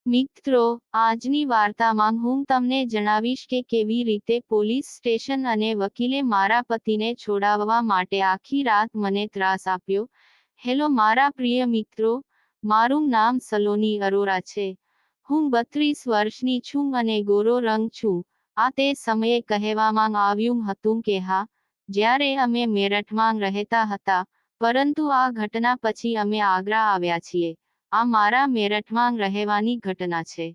મિત્રો, આજની વાર્તામાં હું તમને જણાવીશ કે કેવી રીતે પોલીસ સ્ટેશન અને વકીલે મારા પતિને છોડાવવા માટે આખી રાત મને ત્રાસ આપ્યો. હેલો મારા પ્રિય મિત્રો, મારું નામ સલોની અરોરા છે. હું 32 વર્ષની છું અને ગોરો રંગ છું. આ તે સમયે કહેવામાં આવ્યું હતું કે હા, જ્યારે અમે મેરઠમાં રહેતા હતા, પરંતુ આ ઘટના પછી અમે આગ્રા આવ્યા છીએ. આ મારા મેરઠમાં રહેવાની ઘટના છે.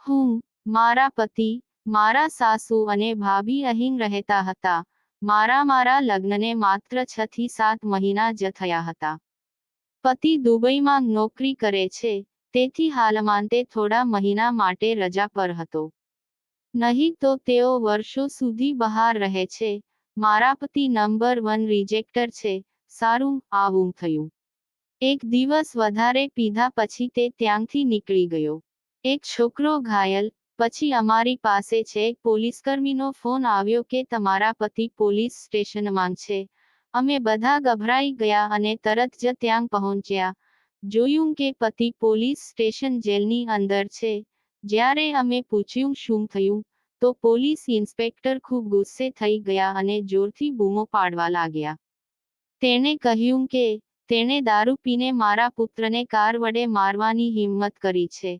હું, મારા પતિ, મારા સાસુ અને ભાભી અહીં રહેતા હતા. મારા લગ્નને માત્ર 6 થી 7 મહિના જ થયા હતા. પતિ દુબઈમાં નોકરી કરે છે, તેથી હાલમાં તે થોડા મહિના માટે રજા પર હતો. નહીં તો તેઓ વર્ષો સુધી બહાર રહે છે. મારા પતિ નંબર 1 રિજેક્ટર છે. સારું, આવું થયું. એક દિવસ વધારે પીધા પછી તે ત્યાંથી નીકળી ગયો. એક છોકરો ઘાયલ. પછી અમારી પાસે એક પોલીસકર્મીનો ફોન આવ્યો કે તમારા પતિ પોલીસ સ્ટેશનમાં છે. અમે બધા ગભરાઈ ગયા અને તરત જ ત્યાં પહોંચ્યા. જોયું કે પતિ પોલીસ સ્ટેશન જેલની અંદર છે. જ્યારે અમે પૂછ્યું શું થયું, તો પોલીસ ઇન્સ્પેક્ટર ખૂબ ગુસ્સે થઈ ગયા અને જોરથી બૂમો પાડવા લાગ્યા. તેણે કહ્યું કે તેણે દારૂ પીને મારા પુત્રને કાર વડે મારવાની હિંમત કરી છે.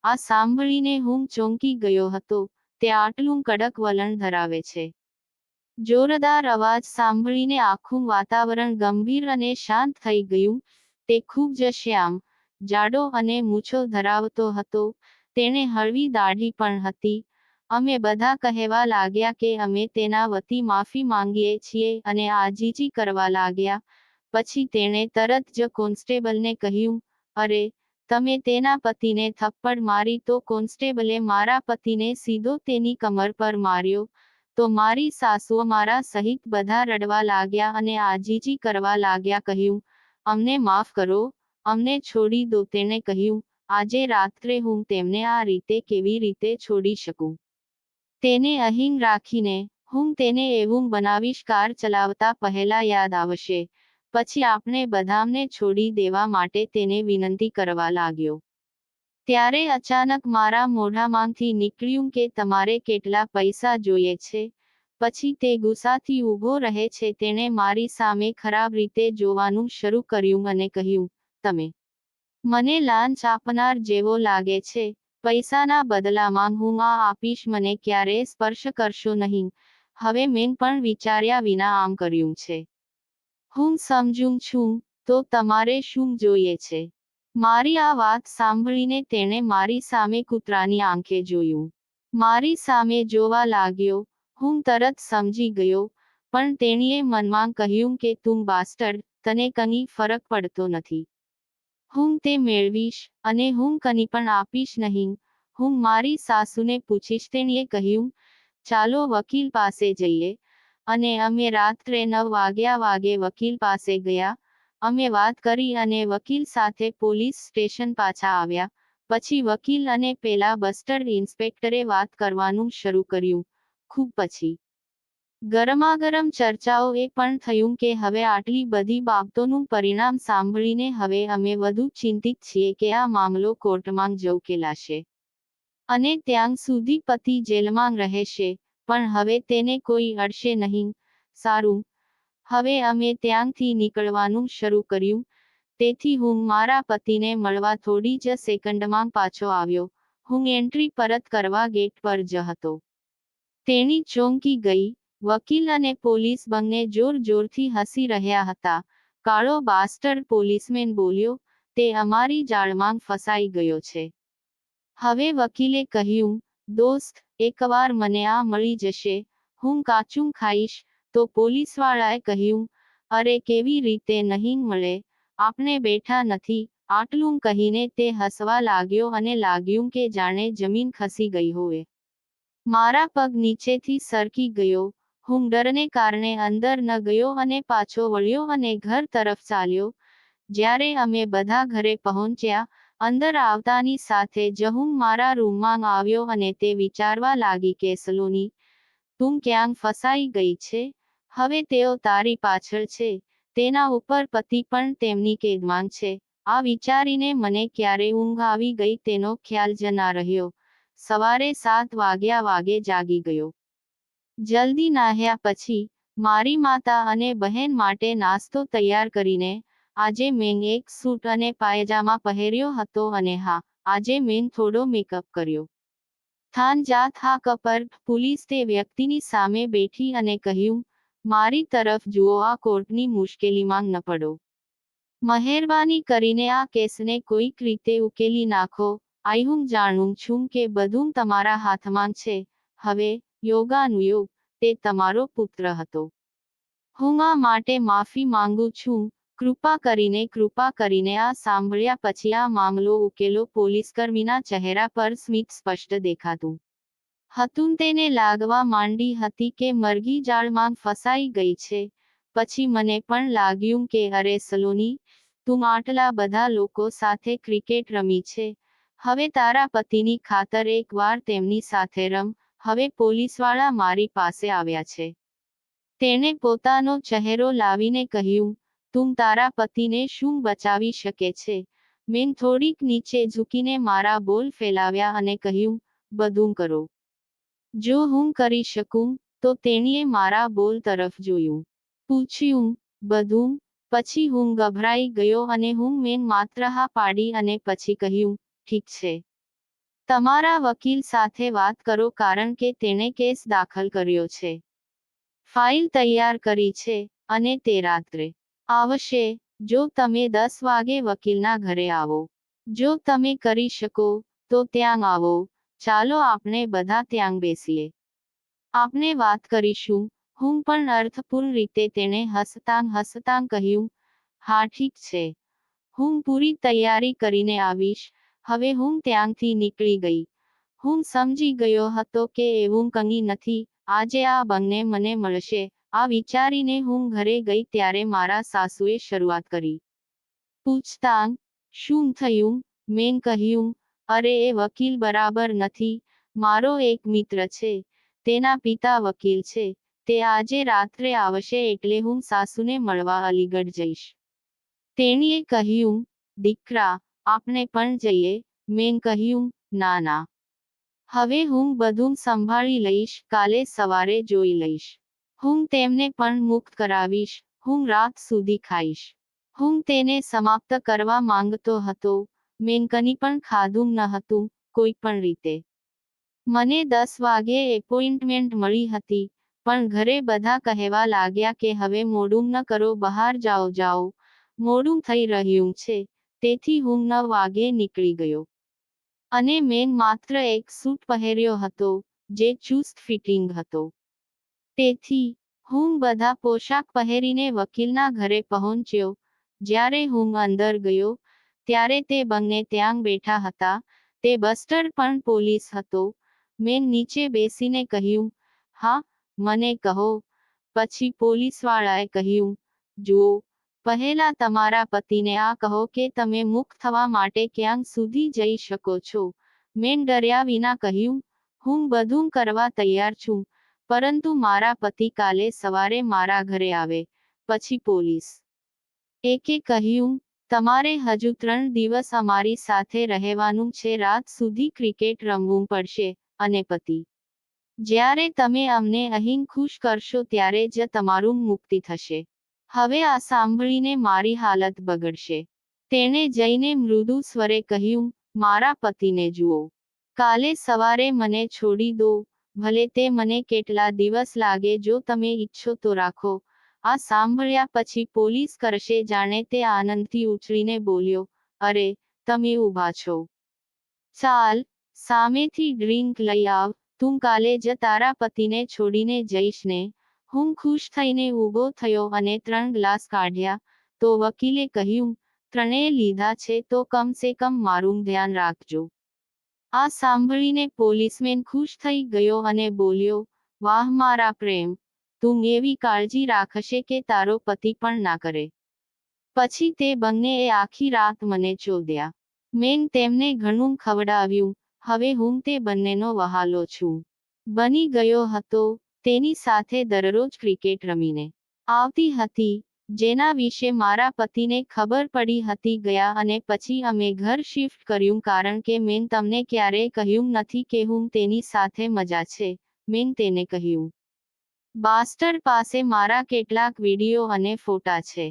આ સાંભળીને હું ચોંકી ગયો હતો. તે આટલું કડક વલણ ધરાવે છે. જોરદાર અવાજ સાંભળીને આખું વાતાવરણ ગંભીર અને શાંત થઈ ગયું. તે ખૂબ જ શ્યામ, જાડો અને મૂછો ધરાવતો હતો. તેણે હળવી દાઢી પણ હતી. અમે બધા કહેવા લાગ્યા કે અમે તેના વતી માફી માંગીએ છીએ અને આજીજી કરવા લાગ્યા. પછી તેણે તરત જ કોન્સ્ટેબલને કહ્યું, અરે, તમે તેના પતિને થપ્પડ મારી તો કોન્સ્ટેબલે મારા પતિને સીધો તેની કમર પર માર્યો. તો મારી સાસુ મારા સહિત બધા રડવા લાગ્યા અને આજીજી કરવા લાગ્યા. કહ્યું, અમને માફ કરો, અમને છોડી દો. તેણે કહ્યું, આજે રાત્રે હું તેમને આ રીતે કેવી રીતે છોડી શકું? તેને અહીં રાખીને, હું તેને એવું બનાવીશ કાર ચલાવતા પહેલા યાદ આવશે. પછી આપણે બધાને છોડી દેવા માટે તેને વિનંતી કરવા લાગ્યો. ત્યારે અચાનક મારા મોઢામાંથી નીકળ્યું કે તમારે કેટલા પૈસા જોઈએ છે? પછી તે ગુસ્સાથી ઊભો રહે છે. તેણે મારી સામે ખરાબ રીતે જોવાનું શરૂ કર્યું અને કહ્યું, તમે મને લાંચ આપનાર જેવો લાગે છે. પૈસાના બદલામાં હું આ આપીશ. મને ક્યારેય સ્પર્શ કરશો નહીં. હવે મેં પણ વિચાર્યા વિના આમ કર્યું છે. હું સમજું છું. તો તમારે શું જોઈએ છે? મારી આ વાત સાંભળીને તેણે મારી સામે કૂતરાની આંખે જોયું. મારી સામે જોવા લાગ્યો. હું તરત સમજી ગયો. પણ તેણીએ મનમાં કહ્યું કે તું બાસ્ટર્ડ, તને કંઈ ફરક પડતો નથી. હું તે મેળવીશ, અને હું કંઈ પણ આપીશ નહીં. હું મારી સાસુને પૂછીશ. તેણીએ કહ્યું, ચાલો વકીલ પાસે જઈએ. અને અમે રાત્રે 9 વાગે વકીલ પાસે ગયા. અમે વાત કરી અને વકીલ સાથે પોલીસ સ્ટેશન પાછા આવ્યા. પછી વકીલ અને પેલા બસ્ટર્ડ ઇન્સ્પેક્ટરે વાત કરવાનું શરૂ કર્યું. ખૂબ પછી ગરમાગરમ ચર્ચાઓ એ પણ થયું કે હવે આટલી બધી બાબતોનું પરિણામ સાંભળીને હવે અમે વધુ ચિંતિત છીએ કે આ મામલો કોર્ટમાં જ ઉકેલાશે. અને ત્યાં સુધી પતિ જેલમાં રહેશે, પણ હવે તેને કોઈ અડશે નહીં. સારું. હવે અમે ત્યાંથી નીકળવાનું શરૂ કર્યું. તેથી હું મારા પતિને મળવા થોડી જ સેકન્ડમાં પાછો આવ્યો. હું એન્ટ્રી પરત કરવા ગેટ પર જ હતો. તેણી ચોંકી ગઈ. વકીલ અને પોલીસ બંને જોરથી હસી રહ્યા હતા. કાળો બાસ્ટર્ડ પોલીસમેન બોલ્યો, તે અમારી જાળમાં ફસાઈ ગયો છે. હવે વકીલે કહ્યું, દોસ્ત, એકવાર મને આ મળી જશે, હું કાચું ખાઈશ. તો પોલીસવાળાએ કહ્યું, અરે કેવી રીતે નહીં મળે, આપણે બેઠા નથી. આટલું કહીને તે હસવા લાગ્યો અને લાગ્યું કે જાણે જમીન ખસી ગઈ હોય. મારા પગ નીચેથી સરકી ગયો. હું ડરને કારણે અંદર ન ગયો અને પાછો વળ્યો અને ઘર તરફ ચાલ્યો. જ્યારે અમે બધા ઘરે પહોંચ્યા, અંદર આવતાની સાથે જ હું મારા રૂમમાં આવ્યો અને તે વિચારવા લાગી કે સલોની, તું ક્યાં ફસાઈ ગઈ છે? હવે તેઓ તારી પાછળ છે. તેના ઉપર પતિ પણ તેમની કેદમાં છે. આ વિચારીને મને ક્યારે ઊંઘ આવી ગઈ તેનો ખ્યાલ જ ના રહ્યો. સવારે 7 વાગે જાગી ગયો. જલ્દી નાહ્યા પછી મારી માતા અને બહેન માટે નાસ્તો તૈયાર કરીને આજે મેં એક સૂટ અને પાયજામા પહેર્યો હતો અને હા, આજે મેં થોડો મેકઅપ કર્યો. થાક પર પોલીસ તે વ્યક્તિની સામે બેઠી અને કહ્યું, મારી તરફ જુઓ, આ કોર્ટની મુશ્કેલીમાં ન પડો. મહેરબાની કરીને આ કેસને કોઈક રીતે ઉકેલી નાખો. હું જાણું છું કે બધું તમારા હાથમાં છે. હવે યોગાનુયોગ તે તમારો પુત્ર હતો. હું આ માટે માફી માંગુ છું. કૃપા કરીને આ સાંભળ્યા પછી આ મામલો ઉકેલો. પોલીસકર્મીના ચહેરા પર સ્મિત સ્પષ્ટ દેખાતું હતું. તેને લાગવા માંડી હતી કે મરઘી જાળમાં ફસાઈ ગઈ છે. પછી મને પણ લાગ્યું કે અરે સલોની, તું આટલા બધા લોકો સાથે ક્રિકેટ રમી છે. હવે તારા પતિની ખાતર એકવાર તેમની સાથે રમ. હવે પોલીસવાળા મારી પાસે આવ્યા છે. તેણે પોતાનો ચહેરો લાવીને કહ્યું, તું તારા પતિને શું બચાવી શકે છે? મેં થોડીક નીચે ઝૂકીને મારા બોલ ફેલાવ્યા અને કહ્યું, બધું કરો. જો હું કરી શકું તો. તેણીએ મારા બોલ તરફ જોયું. પૂછ્યું, બધું? પછી હું ગભરાઈ ગયો અને મેં માત્ર હા પાડી અને પછી કહ્યું, ઠીક છે. તમારા વકીલ સાથે વાત કરો કારણ કે તેણે કેસ દાખલ કર્યો છે. ફાઇલ તૈયાર કરી છે અને તે રાત્રે આવશે. જો તમે 10 વાગે વકીલના ઘરે આવો. જો તમે કરી શકો તો ત્યાં આવો. ચાલો આપણે બધા ત્યાં બેસીએ. આપણે વાત કરીશું. હું પણ અર્થપૂર્ણ રીતે તેણે હસતાં કહ્યું, હા ઠીક છે. હું પૂરી તૈયારી કરીને આવીશ. હવે હું ત્યાંથી નીકળી ગઈ. હું સમજી ગયો હતો કે એવું કંઈ નથી. આજે આ બંને મને મળશે. આ વિચારીને હું ઘરે ગઈ ત્યારે મારા સાસુએ શરૂઆત કરી. પૂછતાં, શું થયું? મેં કહ્યું, અરે એ વકીલ બરાબર નથી. મારો એક મિત્ર છે. તેના પિતા વકીલ છે. તે આજે રાત્રે આવશે એટલે હું સાસુને મળવા અલીગઢ જઈશ. તેણીએ કહ્યું, દીકરા, આપણે પણ જઈએ. મેં કહ્યું, ના. હવે હું બધું સંભાળી લઈશ. કાલે સવારે જોઈ લઈશ. હું તેમને પણ મુક્ત કરાવીશ. હું રાત સુધી ખાઈશ. હું તેને સમાપ્ત કરવા માંગતો હતો. મેં કંઈ પણ ખાધું ન હતું. કોઈ પણ રીતે મને 10 વાગે એપોઇન્ટમેન્ટ મળી હતી. પણ ઘરે બધા કહેવા લાગ્યા કે હવે મોડું ન કરો, બહાર જાઓ. મોડું થઈ રહ્યું છે. તેથી હું 9 વાગે નીકળી ગયો. અને મેં માત્ર એક સૂટ પહેર્યો હતો, જે ચુસ્ત ફિટિંગ હતો. તેથી હું બધા પોશાક પહેરીને વકીલના ઘરે પહોંચ્યો. જ્યારે હું અંદર ગયો ત્યારે તે બંને ત્યાં બેઠા હતા. તે બસ્ટર પણ પોલીસ હતો. મેં નીચે બેસીને કહ્યું, હા, મને કહો. પછી પોલીસવાળાએ કહ્યું, જુઓ, પહેલા તમારા પતિને આ કહો કે તમે મુક્ત થવા માટે ક્યાં સુધી જઈ શકો છો. મેં ડર્યા વિના કહ્યું, હું બધું કરવા તૈયાર છું, પરંતુ મારા પતિ કાલે સવારે મારા ઘરે આવે. પછી પોલીસ એકે કહ્યું, તમારે હજુ 3 દિવસ અમારી સાથે રહેવાનું છે. રાત સુધી ક્રિકેટ રમવું પડશે. અને પતિ, જ્યારે તમે અમને અહીં ખુશ કરશો ત્યારે જ તમારું મુક્તિ થશે. હવે આ સાંભળીને મારી હાલત બગડશે. તેણે જઈને મૃદુ સ્વરે કહ્યું, મારા પતિને જુઓ. કાલે સવારે મને છોડી દો. ભલે તે મને કેટલા દિવસ લાગે. જો તમે ઈચ્છો તો રાખો. આ સાંભળ્યા પછી પોલીસ કરશે જાણે તે આનંદથી ઉછળીને બોલ્યો, અરે, તમે ઊભા છો. ચાલ, સામેથી ડ્રિંક લઈ આવ. તું કાલે જ તારા પતિને છોડીને જઈશ ને? હું ખુશ થઈને ઊભો થયો અને 3 ગ્લાસ કાઢ્યા. તો વકીલે કહ્યું, 3 લીધા છે તો કમ સે કમ મારું ધ્યાન રાખજો. આ સાંભળીને પોલીસમેન ખુશ થઈ ગયો અને બોલ્યો, વાહ મારા પ્રેમ, તું એવી કાળજી રાખશે કે તારો પતિ પણ ના કરે. પછી તે બંનેએ આખી રાત મને ચોદ્યા. મેં તેમને ઘણું ખવડાવ્યું. હવે હું તે બંનેનો વહાલો છું. બની ગયો હતો. તેની સાથે દરરોજ ક્રિકેટ રમીને આવતી હતી. જેના વિશે મારા પતિને ખબર પડી હતી ગયા અને પછી અમે ઘર શિફ્ટ કર્યું કારણ કે મેં તમને ક્યારેય કહ્યું નથી કે હું તેની સાથે મજા છે, મેં તેને કહ્યું. બાસ્ટર્ડ પાસે મારા કેટલાક વિડીયો અને ફોટા છે.